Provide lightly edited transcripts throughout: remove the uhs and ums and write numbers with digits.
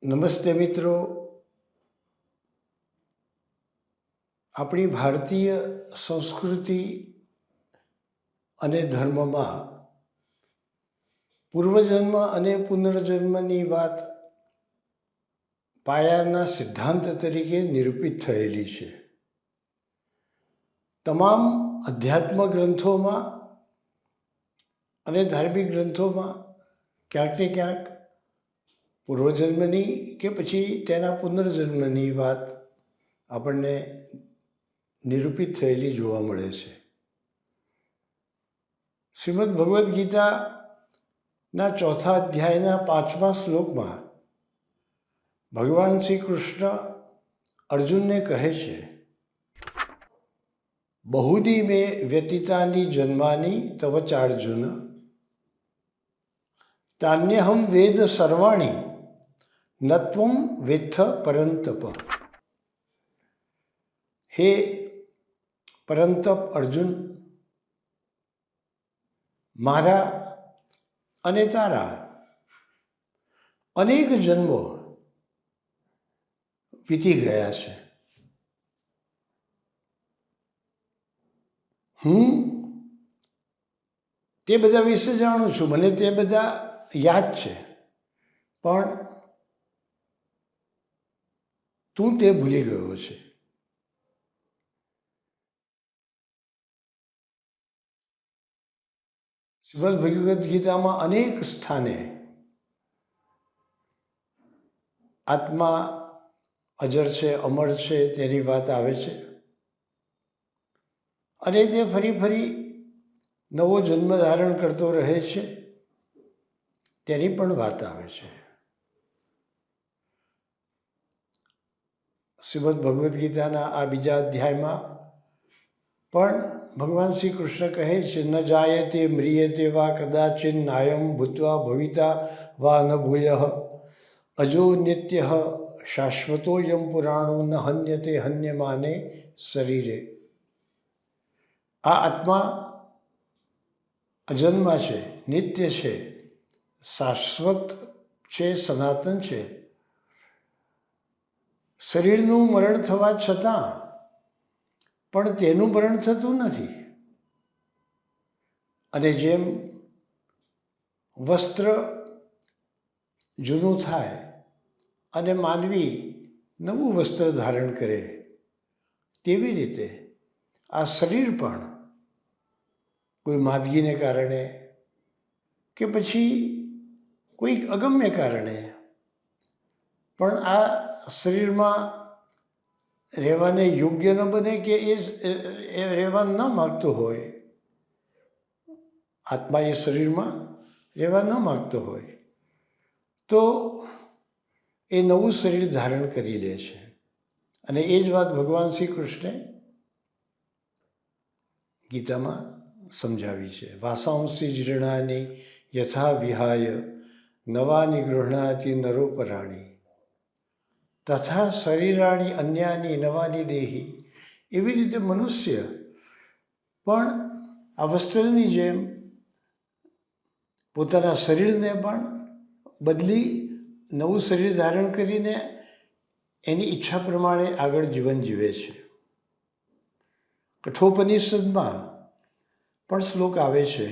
નમસ્તે મિત્રો. આપણી ભારતીય સંસ્કૃતિ અને ધર્મમાં પૂર્વજન્મ અને પુનર્જન્મની વાત પાયાના સિદ્ધાંત તરીકે નિરૂપિત થયેલી છે. તમામ અધ્યાત્મ ગ્રંથોમાં અને ધાર્મિક ગ્રંથોમાં ક્યાંક ને ક્યાંક પૂર્વજન્મની કે પછી તેના પુનર્જન્મની વાત આપણને નિરૂપિત થયેલી જોવા મળે છે. શ્રીમદ ભગવદ્ ગીતાના 4થા અધ્યાયના 5મા શ્લોકમાં ભગવાન શ્રી કૃષ્ણ અર્જુનને કહે છે, બહુની મે વ્યતીતાની જન્માની તવ ચાર્જુન તાન્યહમ વેદ સર્વાણી નત્વમ વેત્થ પરંતપ. હે પરંતપ અર્જુન, મારા અને તારા અનેક જન્મો વીતી ગયા છે. હું તે બધા વિશે જાણું છું, મને તે બધા યાદ છે, પણ તું તે ભૂલી ગયો છે. શ્રીમદ ભગવદ્ ગીતામાં અનેક સ્થાને આત્મા અજર છે, અમર છે તેની વાત આવે છે અને તે ફરી ફરી નવો જન્મ ધારણ કરતો રહે છે તેની પણ વાત આવે છે. શ્રીમદ ભગવદ્ ગીતાના આ બીજા અધ્યાયમાં પણ ભગવાન શ્રી કૃષ્ણ કહે છે, ન જાયતે મ્રિયતે વા કદાચિન નાયમ ભૂત્વા ભવિતા વા ન ભૂયઃ અજો નિત્ય શાશ્વતોયમ પુરાણો ન હન્યતે હન્યમાને શરીરે. આ આત્મા અજન્મા છે, નિત્ય છે, શાશ્વત છે, સનાતન છે. શરીરનું મરણ થવા છતાં પણ તેનું મરણ થતું નથી. અને જેમ વસ્ત્ર જૂનું થાય અને માનવી નવું વસ્ત્ર ધારણ કરે, તેવી રીતે આ શરીર પણ કોઈ માંદગીને કારણે કે પછી કોઈ અગમ્ય કારણે પણ આ શરીરમાં રહેવાને યોગ્ય ન બને કે એ રહેવા ન માગતો હોય, આત્મા એ શરીરમાં રહેવા ન માગતો હોય તો એ નવું શરીર ધારણ કરી લે છે. અને એ જ વાત ભગવાન શ્રી કૃષ્ણે ગીતામાં સમજાવી છે. વાસાંસી જીર્ણાની યથા વિહાય નવાની ગૃહણાતિ નરોપરાણી તથા શરીરાણી અન્યાની નવાની દેહી. એવી રીતે મનુષ્ય પણ આ વસ્ત્રની જેમ પોતાના શરીરને પણ બદલી નવું શરીર ધારણ કરીને એની ઈચ્છા પ્રમાણે આગળ જીવન જીવે છે. કઠોપનિષદમાં પણ શ્લોક આવે છે,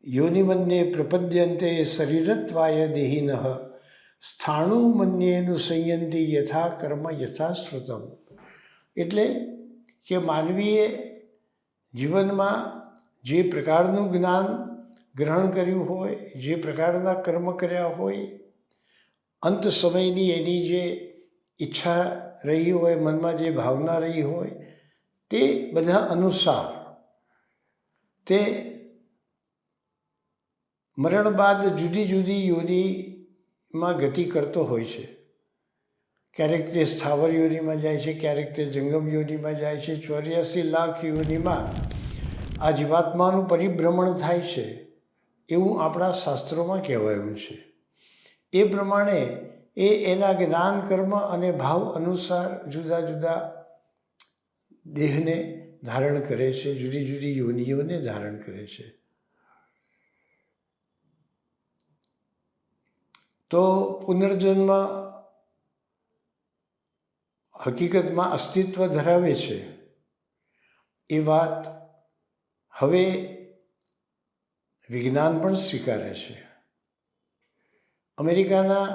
યોનિમન્યે પ્રપદ્યન્તે શરીરત્વાય દેહિનઃ સ્થાણુ મન્યેનું સંયંતી યથા કર્મ યથા શ્રુતમ. એટલે કે માનવીએ જીવનમાં જે પ્રકારનું જ્ઞાન ગ્રહણ કર્યું હોય, જે પ્રકારના કર્મ કર્યા હોય, અંત સમયની એની જે ઈચ્છા રહી હોય, મનમાં જે ભાવના રહી હોય, તે બધા અનુસાર તે મરણ બાદ જુદી જુદી યોનિમાં ગતિ કરતો હોય છે. ક્યારેક તે સ્થાવર યોનિમાં જાય છે, ક્યારેક તે જંગમ યોનિમાં જાય છે. 84 લાખ યોનિમાં આ જીવાત્માનું પરિભ્રમણ થાય છે એવું આપણા શાસ્ત્રોમાં કહેવાયું છે. એ પ્રમાણે એ એના જ્ઞાન, કર્મ અને ભાવ અનુસાર જુદા જુદા દેહને ધારણ કરે છે, જુદી જુદી યોનિઓને ધારણ કરે છે. તો પુનર્જન્મ હકીકતમાં અસ્તિત્વ ધરાવે છે એ વાત હવે વિજ્ઞાન પણ સ્વીકારે છે. અમેરિકાના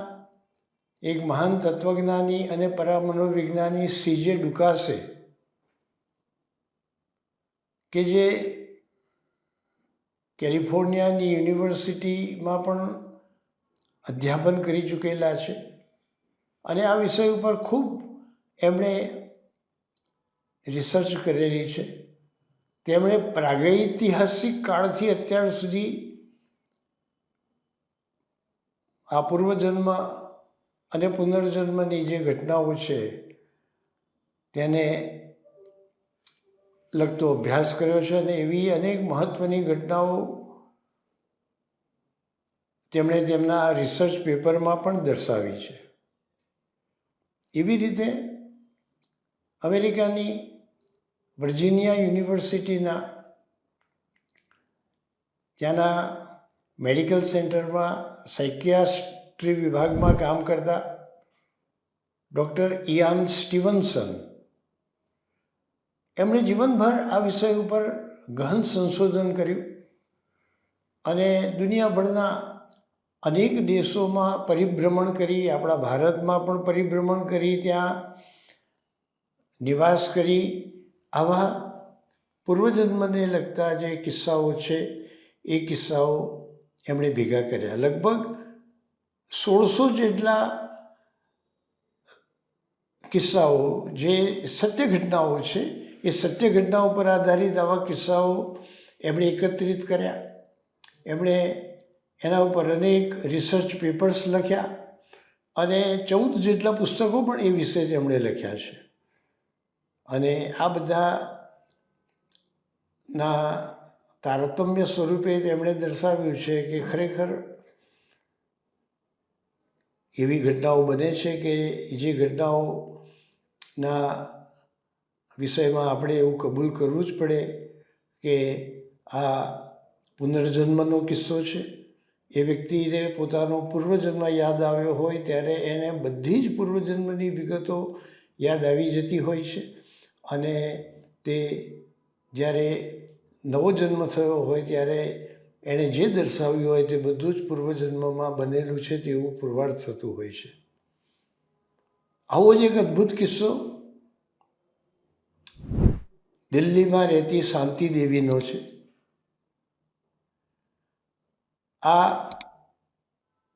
એક મહાન તત્વજ્ઞાની અને પરામનોવિજ્ઞાની CJ ડુકાસે, કે જે કેલિફોર્નિયાની યુનિવર્સિટીમાં પણ અધ્યાપન કરી ચૂકેલા છે અને આ વિષય ઉપર ખૂબ એમણે રિસર્ચ કરેલી છે. તેમણે પ્રાગૈતિહાસિક કાળથી અત્યાર સુધી આ પૂર્વજન્મ અને પુનર્જન્મની જે ઘટનાઓ છે તેને લગતો અભ્યાસ કર્યો છે અને એવી અનેક મહત્ત્વની ઘટનાઓ તેમણે તેમના રિસર્ચ પેપરમાં પણ દર્શાવી છે. એવી રીતે અમેરિકાની વર્જિનિયા યુનિવર્સિટીના ત્યાંના મેડિકલ સેન્ટરમાં સાયકિયાટ્રી વિભાગમાં કામ કરતા ડૉક્ટર ઇયાન સ્ટીવન્સન, એમણે જીવનભર આ વિષય ઉપર ગહન સંશોધન કર્યું અને દુનિયાભરના અનેક દેશોમાં પરિભ્રમણ કરી, આપણા ભારતમાં પણ પરિભ્રમણ કરી, ત્યાં નિવાસ કરી આવા પૂર્વજન્મને લગતા જે કિસ્સાઓ છે એ કિસ્સાઓ એમણે ભેગા કર્યા. લગભગ 1600 જેટલા કિસ્સાઓ જે સત્ય ઘટનાઓ છે એ સત્ય ઘટનાઓ પર આધારિત આવા કિસ્સાઓ એમણે એકત્રિત કર્યા. એમણે એના ઉપર અનેક રિસર્ચ પેપર્સ લખ્યા અને 14 જેટલા પુસ્તકો પણ એ વિશે એમણે લખ્યા છે. અને આ બધાના તારતમ્ય સ્વરૂપે તેમણે દર્શાવ્યું છે કે ખરેખર એવી ઘટનાઓ બને છે કે જે ઘટનાઓના વિષયમાં આપણે એવું કબૂલ કરવું જ પડે કે આ પુનર્જન્મનો કિસ્સો છે. એ વ્યક્તિને પોતાનો પૂર્વજન્મ યાદ આવ્યો હોય ત્યારે એને બધી જ પૂર્વજન્મની વિગતો યાદ આવી જતી હોય છે અને તે જ્યારે નવો જન્મ થયો હોય ત્યારે એણે જે દર્શાવ્યું હોય તે બધું જ પૂર્વજન્મમાં બનેલું છે તેવું પુરવાર થતું હોય છે. આવો જ એક અદ્ભુત કિસ્સો દિલ્હીમાં રહેતી શાંતિ દેવીનો છે. આ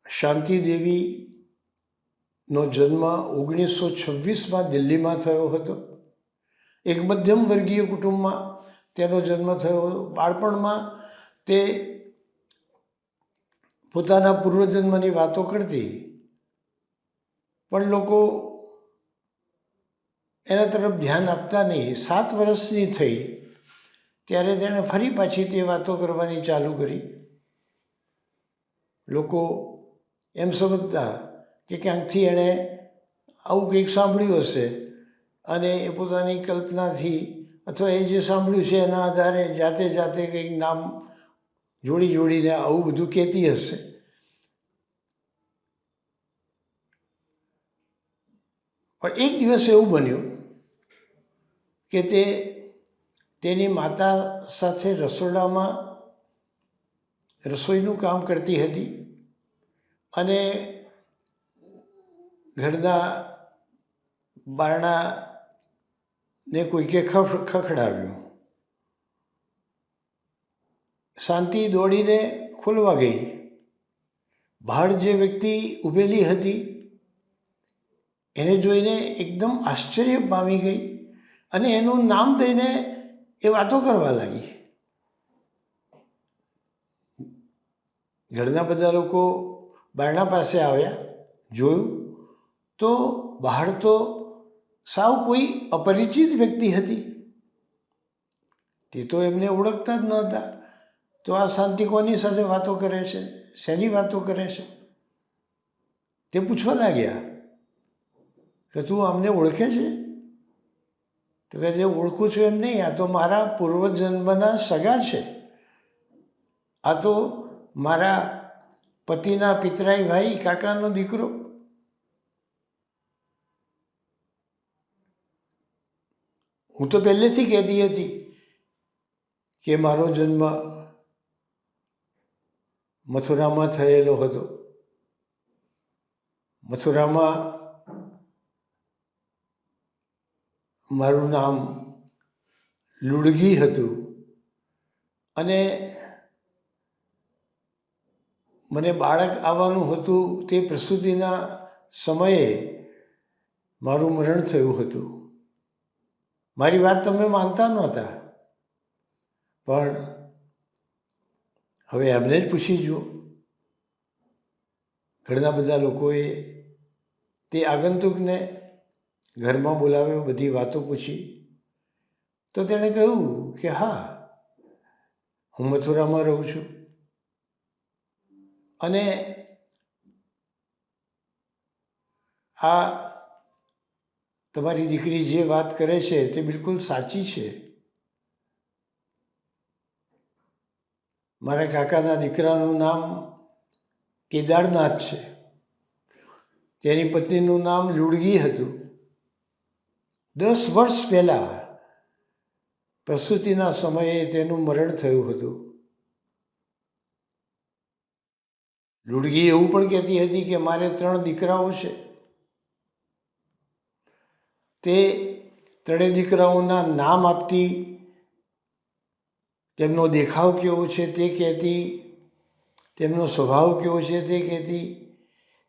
શાંતિ દેવીનો જન્મ 1926માં દિલ્હીમાં થયો હતો. એક મધ્યમ વર્ગીય કુટુંબમાં તેનો જન્મ થયો. બાળપણમાં તે પોતાના પૂર્વજન્મની વાતો કરતી, પણ લોકો એના તરફ ધ્યાન આપતા નહીં. 7 વર્ષની થઈ ત્યારે તેણે ફરી પાછી તે વાતો કરવાની ચાલુ કરી. લોકો એમ સમજતા કે ક્યાંકથી એણે આવું કંઈક સાંભળ્યું હશે અને એ પોતાની કલ્પનાથી અથવા એ જે સાંભળ્યું છે એના આધારે જાતે કંઈક નામ જોડીને આવું બધું કહેતી હશે. પણ એક દિવસ એવું બન્યું કે તેની માતા સાથે રસોડામાં રસોઈનું કામ કરતી હતી અને ઘરના બારણાને કોઈકે ખખડાવ્યું. શાંતિ દોડીને ખોલવા ગઈ. બહાર જે વ્યક્તિ ઊભેલી હતી એને જોઈને એકદમ આશ્ચર્ય પામી ગઈ અને એનું નામ દઈને એ વાતો કરવા લાગી. ઘરના બધા લોકો બારણા પાસે આવ્યા, જોયું તો બહાર તો સાવ કોઈ અપરિચિત વ્યક્તિ હતી. તે તો એમને ઓળખતા જ નહોતા. તો આ શાંતિ કોની સાથે વાતો કરે છે, શેની વાતો કરે છે? તે પૂછવા લાગ્યા કે તું અમને ઓળખે છે? તો કહે છે ઓળખું છું એમ નહીં, આ તો મારા પૂર્વજન્મના સગા છે. આ તો મારા પતિના પિતરાઈ ભાઈ, કાકાનો દીકરો. હું તો પહેલેથી કહેતી હતી કે મારો જન્મ મથુરામાં થયેલો હતો. મથુરામાં મારું નામ લુડગી હતું અને મને બાળક આવવાનું હતું. તે પ્રસૂતિના સમયે મારું મરણ થયું હતું. મારી વાત તમે માનતા નહોતા, પણ હવે એમને જ પૂછી જુઓ. ઘણા બધા લોકોએ તે આગંતુકને ઘરમાં બોલાવ્યો, બધી વાતો પૂછી, તો તેણે કહ્યું કે હા, હું મથુરામાં રહું છું અને આ તમારી દીકરી જે વાત કરે છે તે બિલકુલ સાચી છે. મારા કાકાના દીકરાનું નામ કેદારનાથ છે. તેની પત્નીનું નામ લુડગી હતું. 10 વર્ષ પહેલાં પ્રસૂતિના સમયે તેનું મરણ થયું હતું. લુડગી એવું પણ કહેતી હતી કે મારે 3 દીકરાઓ છે. તે 3 દીકરાઓના નામ આપતી, તેમનો દેખાવ કેવો છે તે કહેતી, તેમનો સ્વભાવ કેવો છે તે કહેતી,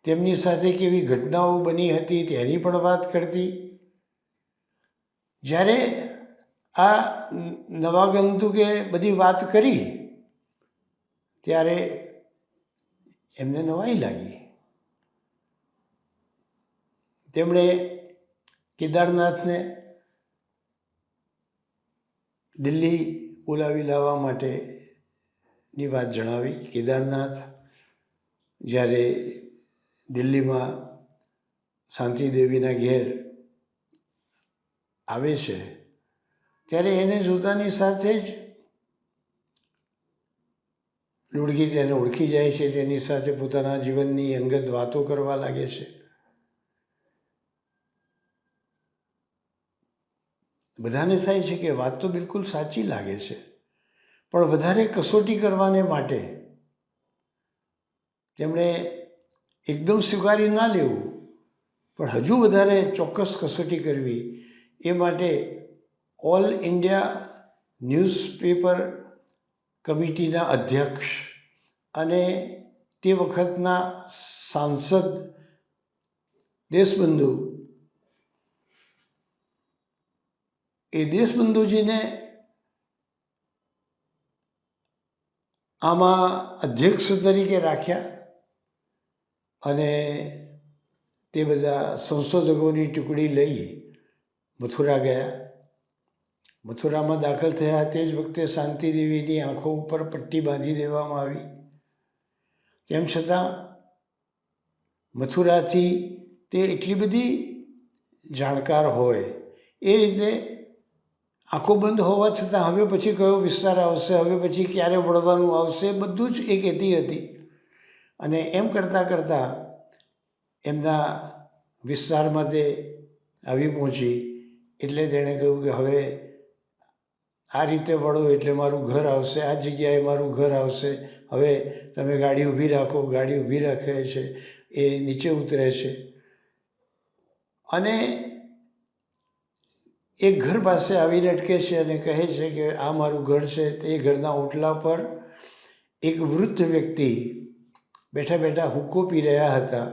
તેમની સાથે કેવી ઘટનાઓ બની હતી તેની પણ વાત કરતી. જ્યારે આ નવાગંતુકે બધી વાત કરી ત્યારે એમને નવાઈ લાગી. તેમણે કેદારનાથને દિલ્હી બોલાવી લાવવા માટેની વાત જણાવી. કેદારનાથ જ્યારે દિલ્હીમાં શાંતિદેવીના ઘેર આવે છે ત્યારે એને જોતાની સાથે જ લુડગી તેને ઓળખી જાય છે. તેની સાથે પોતાના જીવનની અંગત વાતો કરવા લાગે છે. બધાને થાય છે કે વાત તો બિલકુલ સાચી લાગે છે, પણ વધારે કસોટી કરવાને માટે તેમણે એકદમ સ્વીકારી ના લેવું, પણ હજુ વધારે ચોક્કસ કસોટી કરવી એ માટે ઓલ ઇન્ડિયા ન્યૂઝપેપર કમિટીના અધ્યક્ષ અને તે વખતના સાંસદ દેશબંધુ, એ દેશબંધુજીને આમાં અધ્યક્ષ તરીકે રાખ્યા અને તે બધા સંશોધકોની ટુકડી લઈ મથુરા ગયા. મથુરામાં દાખલ થયા તે જ વખતે શાંતિદેવીની આંખો ઉપર પટ્ટી બાંધી દેવામાં આવી. તેમ છતાં મથુરાથી તે એટલી બધી જાણકાર હોય એ રીતે આંખો બંધ હોવા છતાં હવે પછી કયો વિસ્તાર આવશે, હવે પછી ક્યારે વળવાનું આવશે, બધું જ એ કહેતી હતી. અને એમ કરતાં કરતાં એમના વિસ્તારમાં તે આવી પહોંચી. એટલે તેણે કહ્યું કે હવે આ રીતે વળો એટલે મારું ઘર આવશે, આ જગ્યાએ મારું ઘર આવશે, હવે તમે ગાડી ઊભી રાખો. ગાડી ઊભી રાખે છે, એ નીચે ઉતરે છે અને એક ઘર પાસે આવીને અટકે છે અને કહે છે કે આ મારું ઘર છે. તે ઘરના ઓટલા પર એક વૃદ્ધ વ્યક્તિ બેઠા બેઠા હુક્કો પી રહ્યા હતા.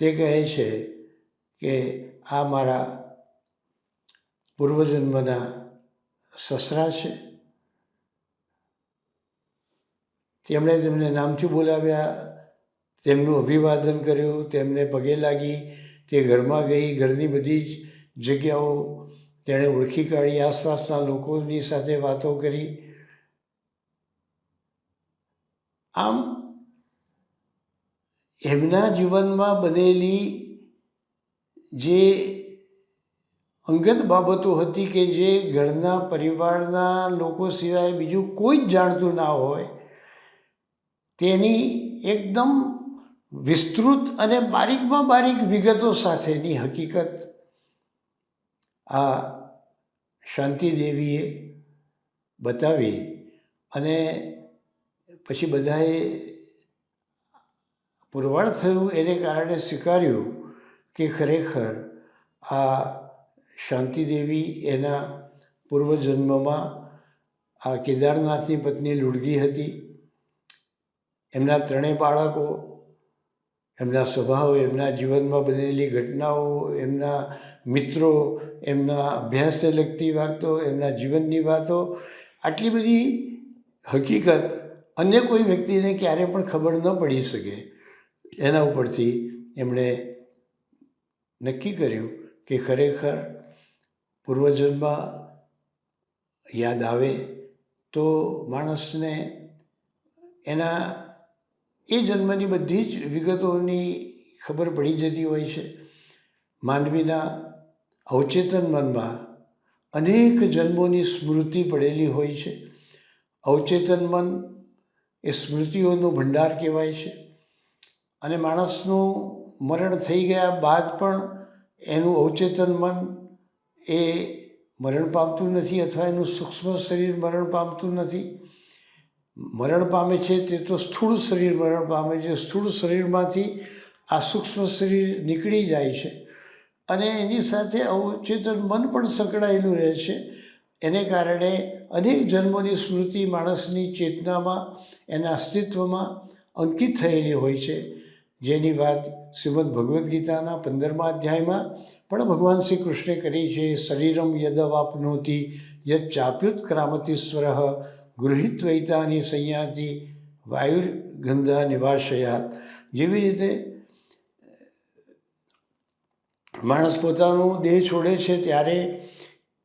તે કહે છે કે આ મારા પૂર્વજન્મના સસરા છે. તેમણે તેમને નામથી બોલાવ્યા, તેમનું અભિવાદન કર્યું, તેમને પગે લાગી, તે ઘરમાં ગઈ. ઘરની બધી જ જગ્યાઓ તેણે ઓળખી કાઢી, આસપાસના લોકોની સાથે વાતો કરી. આમ એમના જીવનમાં બનેલી જે અંગત બાબતો હતી કે જે ઘરના પરિવારના લોકો સિવાય બીજું કોઈ જ જાણતું ના હોય, તેની એકદમ વિસ્તૃત અને બારીકમાં બારીક વિગતો સાથેની હકીકત આ શાંતિ દેવીએ બતાવી અને પછી બધાએ પુરવાર થયું એને કારણે સ્વીકાર્યું કે ખરેખર આ શાંતિદેવી એના પૂર્વજન્મમાં આ કેદારનાથની પત્ની લુડગી હતી. એમના ત્રણેય બાળકો, એમના સ્વભાવ, એમના જીવનમાં બનેલી ઘટનાઓ, એમના મિત્રો, એમના અભ્યાસને લગતી વાતો, એમના જીવનની વાતો, આટલી બધી હકીકત અન્ય કોઈ વ્યક્તિને ક્યારે પણ ખબર ન પડી શકે. એના ઉપરથી એમણે નક્કી કર્યું કે ખરેખર પૂર્વજન્મ યાદ આવે તો માણસને એના એ જન્મની બધી જ વિગતોની ખબર પડી જતી હોય છે. માનવીના અવચેતન મનમાં અનેક જન્મોની સ્મૃતિ પડેલી હોય છે. અવચેતન મન એ સ્મૃતિઓનો ભંડાર કહેવાય છે અને માણસનું મરણ થઈ ગયા બાદ પણ એનું અવચેતન મન એ મરણ પામતું નથી અથવા એનું સૂક્ષ્મ શરીર મરણ પામતું નથી. મરણ પામે છે તે તો સ્થૂળ શરીર મરણ પામે છે. સ્થૂળ શરીરમાંથી આ સૂક્ષ્મ શરીર નીકળી જાય છે અને એની સાથે અવચેતન મન પણ સંકળાયેલું રહે છે. એને કારણે અનેક જન્મોની સ્મૃતિ માણસની ચેતનામાં, એના અસ્તિત્વમાં અંકિત થયેલી હોય છે. જેની વાત શ્રીમદ ભગવદ્ ગીતાના 15મા અધ્યાયમાં પણ ભગવાન શ્રી કૃષ્ણે કરી છે. શરીરમ યદવાપ્નોતિ યચ્ચાપ્યુત્ક્રામતીશ્વરઃ ગૃહીત્વૈતાની સંયાતિ વાયુર્ગંધા નિવાસયાત. જેવી રીતે માણસ પોતાનો દેહ છોડે છે ત્યારે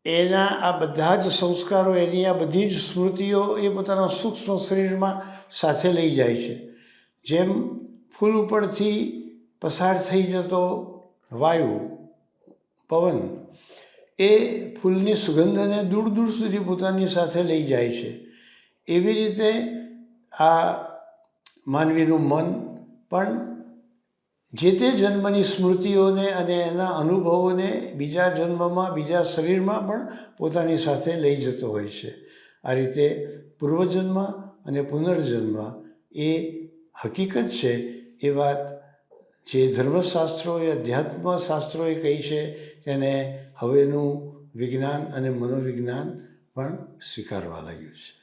એના આ બધા જ સંસ્કારો, એની આ બધી જ સ્મૃતિઓ એ પોતાના સૂક્ષ્મ શરીરમાં સાથે લઈ જાય છે. જેમ ફૂલ ઉપરથી પસાર થઈ જતો વાયુ, પવન, એ ફૂલની સુગંધને દૂર દૂર સુધી પોતાની સાથે લઈ જાય છે. એવી રીતે આ માનવીનું મન પણ જે તે જન્મની સ્મૃતિઓને અને એના અનુભવોને બીજા જન્મમાં, બીજા શરીરમાં પણ પોતાની સાથે લઈ જતો હોય છે. આ રીતે પૂર્વજન્મ અને પુનર્જન્મ એ હકીકત છે. એ વાત જે ધર્મશાસ્ત્રોએ, અધ્યાત્મશાસ્ત્રોએ કહી છે તેને હવેનું વિજ્ઞાન અને મનોવિજ્ઞાન પણ સ્વીકારવા લાગ્યું છે.